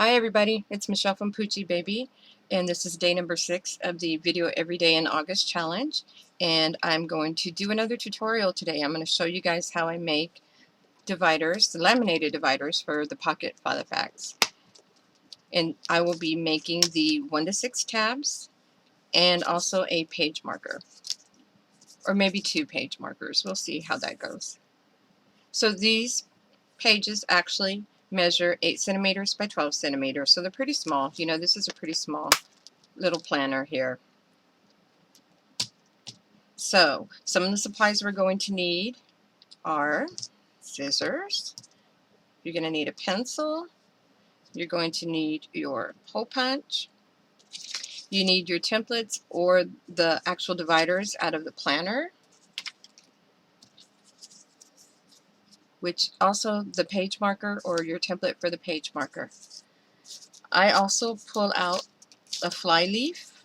Hi everybody, it's Michelle from Poochie Baby, and this is day number 6 of the Video Every Day in August challenge. And I'm going to do another tutorial today. I'm going to show you guys how I make dividers, the laminated dividers for the pocket Filofax. And I will be making the 1 to 6 tabs and also a page marker, or maybe 2 page markers. We'll see how that goes. So these pages actually measure 8 centimeters by 12 centimeters, so they're pretty small. You know, this is a pretty small little planner here. So some of the supplies we're going to need are scissors, you're going to need a pencil, you're going to need your hole punch, you need your templates or the actual dividers out of the planner, which also the page marker or your template for the page marker. I also pull out a fly leaf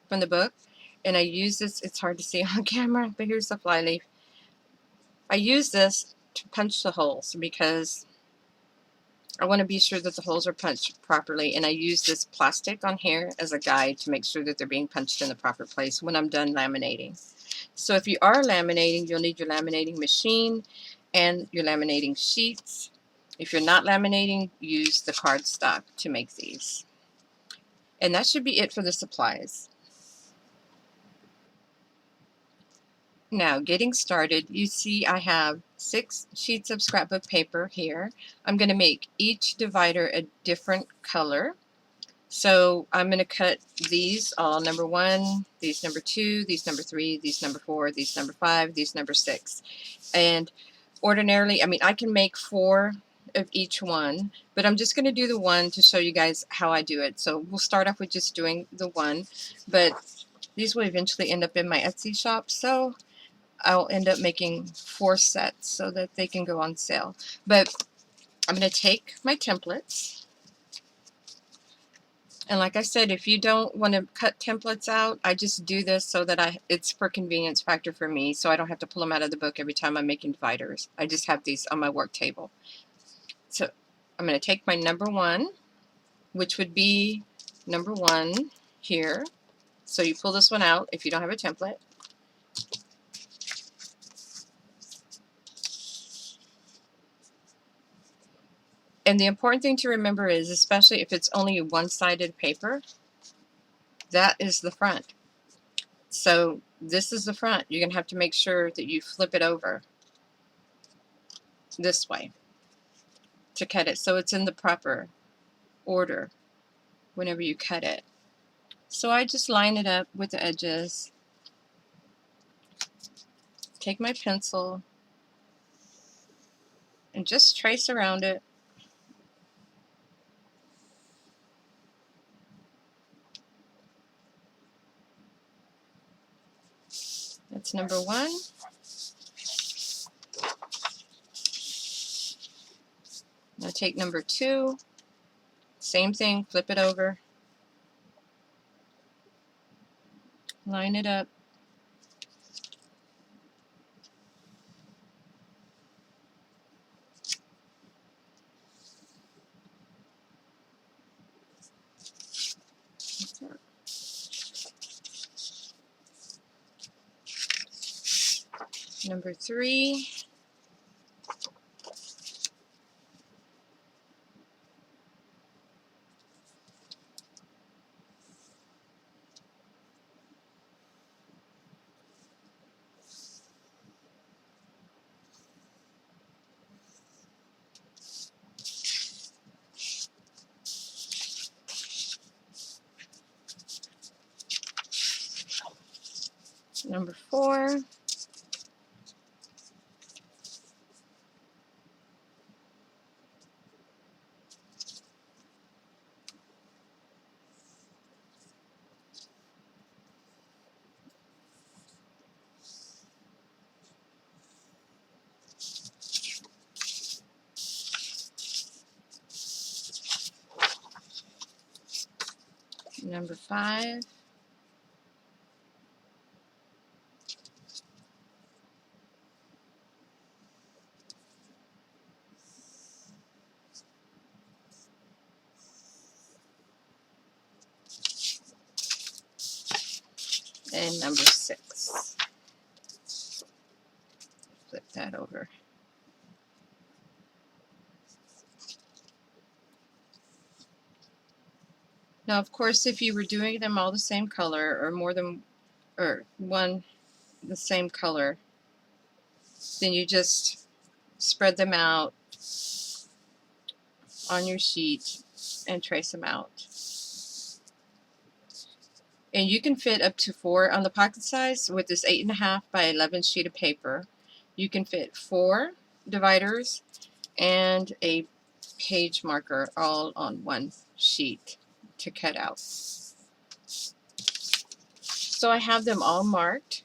from the book, and I use this, it's hard to see on camera, but here's the fly leaf. I use this to punch the holes because I want to be sure that the holes are punched properly, and I use this plastic on here as a guide to make sure that they're being punched in the proper place when I'm done laminating. So if you are laminating, you'll need your laminating machine and your laminating sheets. If you're not laminating, use the cardstock to make these. And that should be it for the supplies. Now, getting started, you see I have 6 sheets of scrapbook paper here. I'm going to make each divider a different color. So I'm going to cut these all number 1, these number 2, these number 3, these number 4, these number 5, these number 6. And ordinarily, I mean, I can make 4 of each one, but I'm just going to do the 1 to show you guys how I do it. So we'll start off with just doing the 1, but these will eventually end up in my Etsy shop, so I'll end up making 4 sets so that they can go on sale. But I'm going to take my templates, and like I said, if you don't want to cut templates out, I just do this so that it's for convenience factor for me, so I don't have to pull them out of the book every time I'm making dividers. I just have these on my work table. So I'm going to take my number 1, which would be number 1 here. So you pull this one out if you don't have a template. And the important thing to remember is, especially if it's only a one-sided paper, that is the front. So this is the front. You're going to have to make sure that you flip it over this way to cut it, so it's in the proper order whenever you cut it. So I just line it up with the edges, take my pencil, and just trace around it. That's number 1. Now take number 2, same thing, flip it over, line it up, number 3, number 4, number 5, and number 6. Flip that over. Now, of course, if you were doing them all the same color or more than or one the same color, then you just spread them out on your sheet and trace them out. And you can fit up to 4 on the pocket size with this 8.5 by 11 sheet of paper. You can fit 4 dividers and a page marker all on one sheet to cut out. So I have them all marked,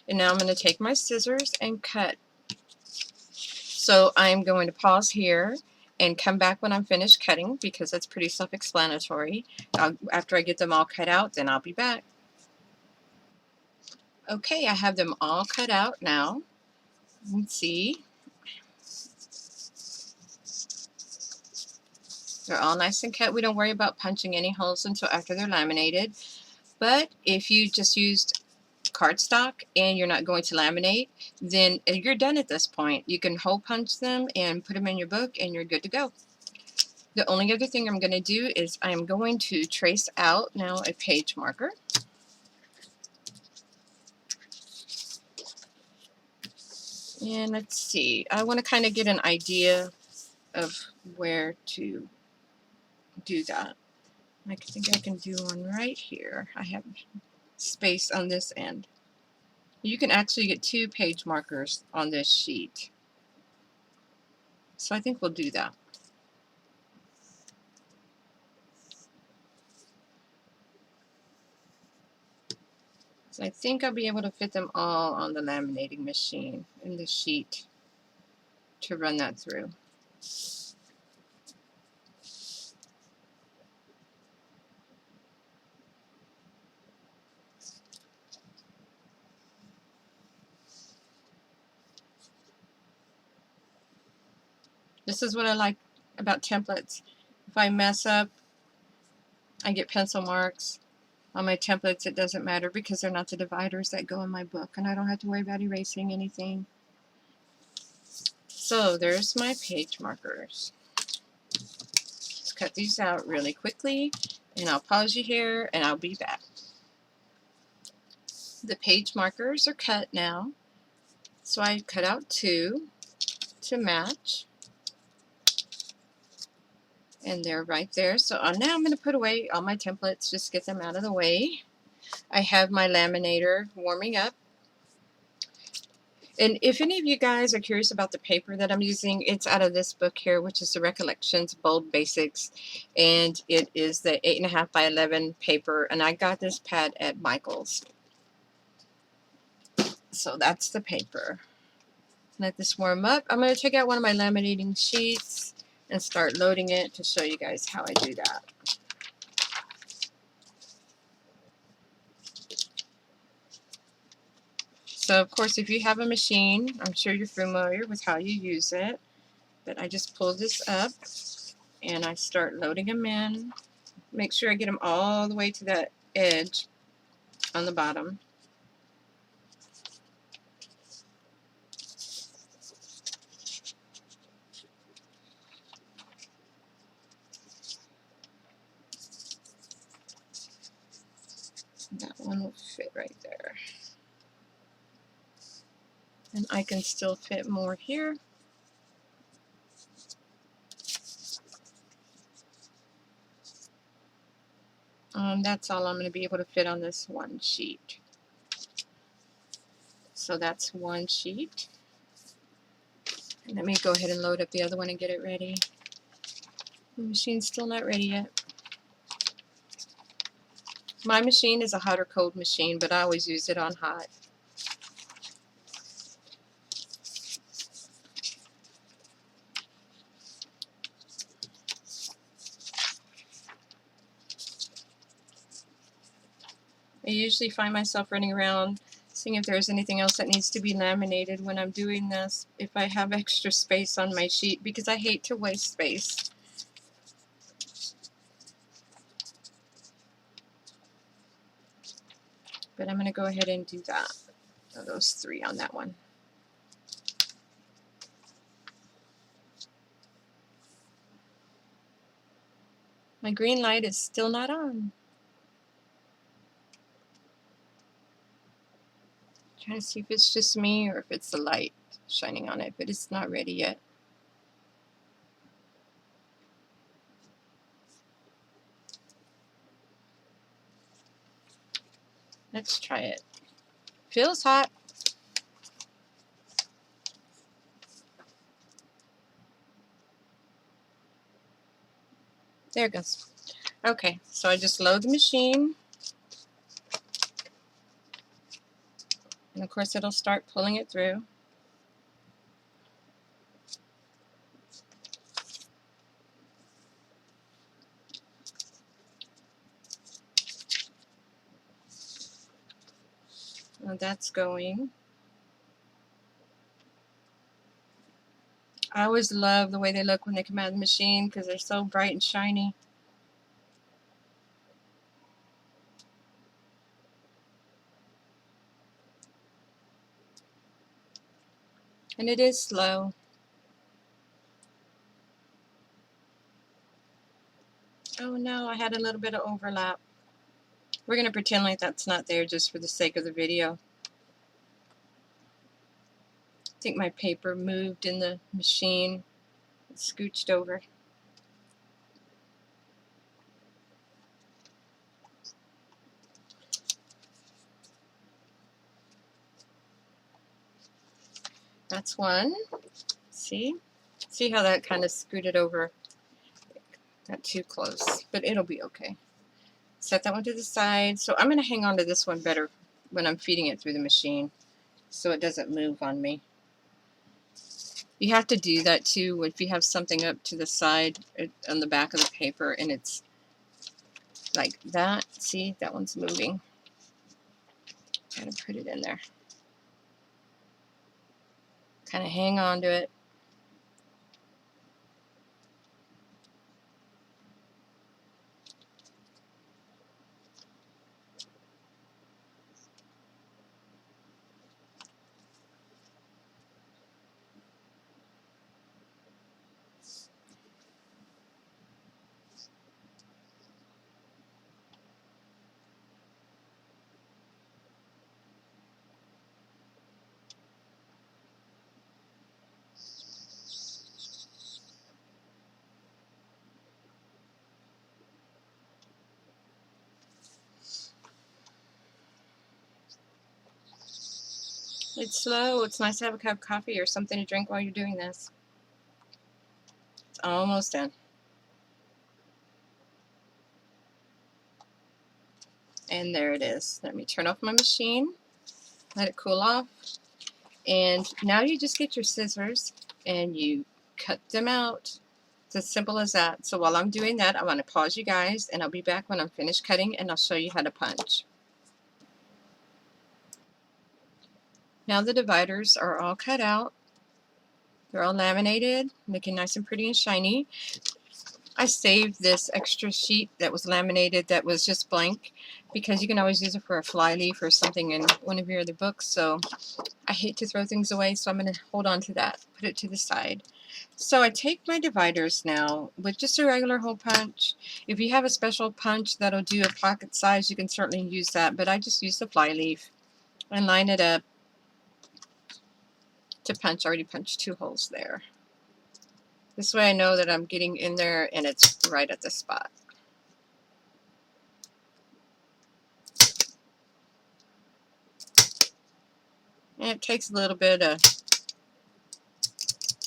and now I'm going to take my scissors and cut. So I'm going to pause here and come back when I'm finished cutting, because that's pretty self-explanatory. After I get them all cut out, then I'll be back. Okay, I have them all cut out now. Let's see. They're all nice and cut. We don't worry about punching any holes until after they're laminated. But if you just used cardstock and you're not going to laminate, then you're done at this point. You can hole punch them and put them in your book and you're good to go. The only other thing I'm going to do is I'm going to trace out now a page marker. And let's see, I want to kind of get an idea of where to do that. I think I can do one right here. I have space on this end. You can actually get 2 page markers on this sheet. So I think we'll do that. So I think I'll be able to fit them all on the laminating machine in the sheet to run that through. This is what I like about templates. If I mess up, I get pencil marks. On my templates, it doesn't matter because they're not the dividers that go in my book, and I don't have to worry about erasing anything. So there's my page markers. Let's cut these out really quickly, and I'll pause you here, and I'll be back. The page markers are cut now, so I cut out 2 to match, and they're right there. So now I'm going to put away all my templates, just get them out of the way. I have my laminator warming up. And if any of you guys are curious about the paper that I'm using, it's out of this book here, which is the Recollections Bold Basics. And it is the 8.5 by 11 paper. And I got this pad at Michael's. So that's the paper. Let this warm up. I'm going to take out one of my laminating sheets and start loading it to show you guys how I do that. So of course, if you have a machine, I'm sure you're familiar with how you use it. But I just pull this up and I start loading them in. Make sure I get them all the way to that edge on the bottom. That one will fit right there. And I can still fit more here. That's all I'm going to be able to fit on this one sheet. So that's one sheet. And let me go ahead and load up the other one and get it ready. The machine's still not ready yet. My machine is a hot or cold machine, but I always use it on hot. I usually find myself running around seeing if there's anything else that needs to be laminated when I'm doing this, if I have extra space on my sheet, because I hate to waste space. But I'm going to go ahead and do that. So those 3 on that one. My green light is still not on. Trying to see if it's just me or if it's the light shining on it, but it's not ready yet. Let's try it. Feels hot. There it goes. Okay, so I just load the machine. And of course it'll start pulling it through. Well, that's going. I always love the way they look when they come out of the machine because they're so bright and shiny. And it is slow. Oh no, I had a little bit of overlap. We're going to pretend like that's not there just for the sake of the video. I think my paper moved in the machine. It scooched over. That's one. See? See how that kind of scooted over? Got too close, but it'll be okay. Set that one to the side. So I'm going to hang on to this one better when I'm feeding it through the machine so it doesn't move on me. You have to do that too if you have something up to the side on the back of the paper and it's like that. See, that one's moving. Gotta put it in there. Kind of hang on to it. It's slow. It's nice to have a cup of coffee or something to drink while you're doing this. It's almost done. And there it is. Let me turn off my machine. Let it cool off. And now you just get your scissors and you cut them out. It's as simple as that. So while I'm doing that, I want to pause you guys and I'll be back when I'm finished cutting and I'll show you how to punch. Now the dividers are all cut out. They're all laminated, looking nice and pretty and shiny. I saved this extra sheet that was laminated that was just blank because you can always use it for a fly leaf or something in one of your other books. So I hate to throw things away, so I'm going to hold on to that, put it to the side. So I take my dividers now with just a regular hole punch. If you have a special punch that'll do a pocket size, you can certainly use that, but I just use the fly leaf and line it up to punch. I already punched 2 holes there. This way I know that I'm getting in there and it's right at the spot. And it takes a little bit of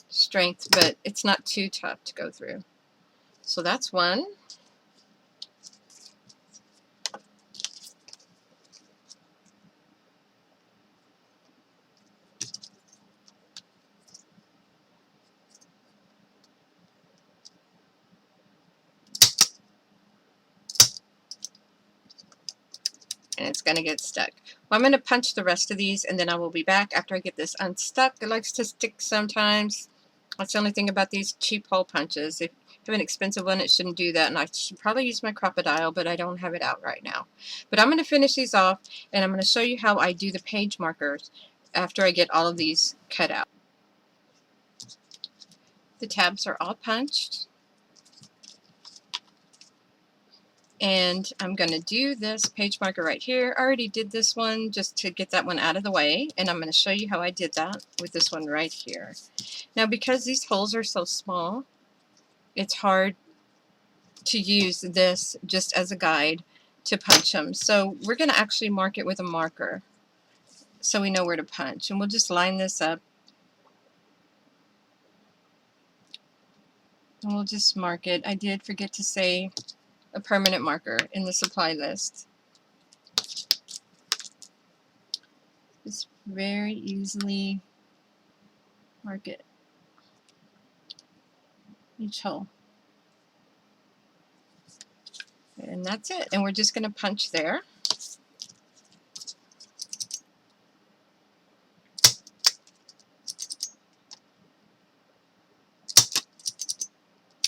strength, but it's not too tough to go through. So that's one. And it's going to get stuck. Well, I'm going to punch the rest of these and then I will be back after I get this unstuck. It likes to stick sometimes. That's the only thing about these cheap hole punches. If have an expensive one, it shouldn't do that, and I should probably use my Crocodile, but I don't have it out right now. But I'm going to finish these off, and I'm going to show you how I do the page markers after I get all of these cut out. The tabs are all punched, and I'm going to do this page marker right here. I already did this one just to get that one out of the way, and I'm going to show you how I did that with this one right here. Now, because these holes are so small, it's hard to use this just as a guide to punch them. So we're going to actually mark it with a marker so we know where to punch. And we'll just line this up. And we'll just mark it. I did forget to say a permanent marker in the supply list. Just very easily mark it. Each hole. And that's it. And we're just going to punch there.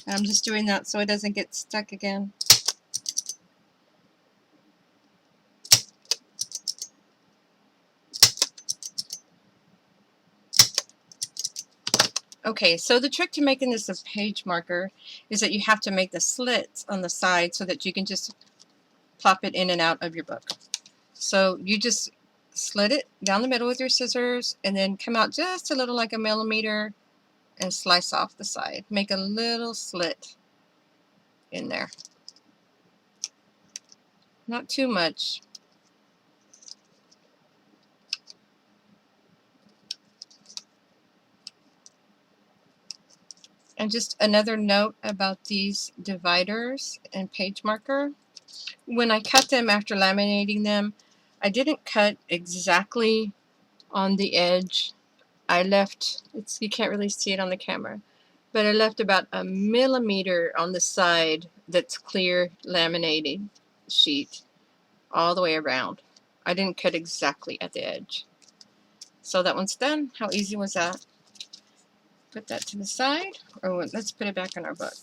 I'm just doing that so it doesn't get stuck again. Okay, so the trick to making this a page marker is that you have to make the slits on the side so that you can just plop it in and out of your book. So you just slit it down the middle with your scissors and then come out just a little like a millimeter and slice off the side. Make a little slit in there. Not too much. And just another note about these dividers and page marker. When I cut them after laminating them, I didn't cut exactly on the edge. I left, you can't really see it on the camera, but I left about a millimeter on the side that's clear laminated sheet all the way around. I didn't cut exactly at the edge. So that one's done. How easy was that? Put that to the side, or let's put it back in our book.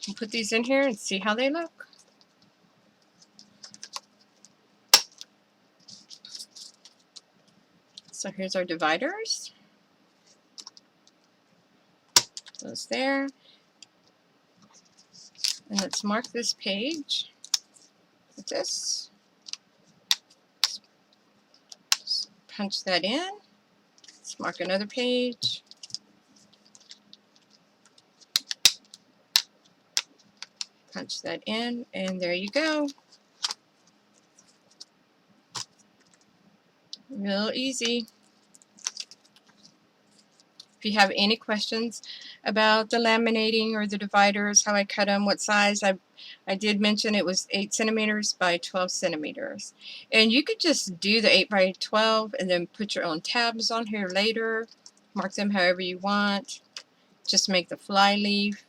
We'll put these in here and see how they look. So here's our dividers. Those there. And let's mark this page with this. Just punch that in. Let's mark another page. Punch that in, and there you go. Real easy. If you have any questions about the laminating or the dividers, how I cut them, what size, I did mention it was 8 centimeters by 12 centimeters. And you could just do the 8 by 12 and then put your own tabs on here later. Mark them however you want. Just make the fly leaf.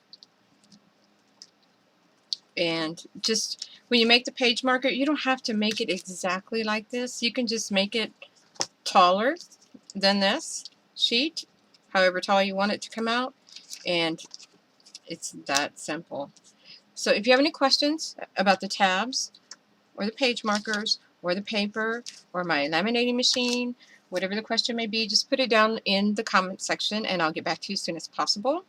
And just when you make the page marker, you don't have to make it exactly like this. You can just make it taller than this sheet, however tall you want it to come out, and it's that simple. So if you have any questions about the tabs or the page markers or the paper or my laminating machine, whatever the question may be, just put it down in the comment section and I'll get back to you as soon as possible.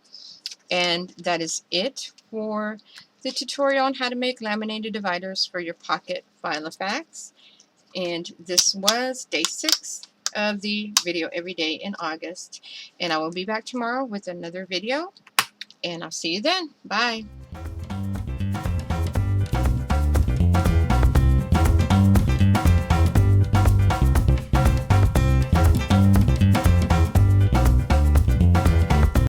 And that is it for the tutorial on how to make laminated dividers for your pocket Filofax. And this was day 6 of the video every day in August. And I will be back tomorrow with another video. And I'll see you then. Bye.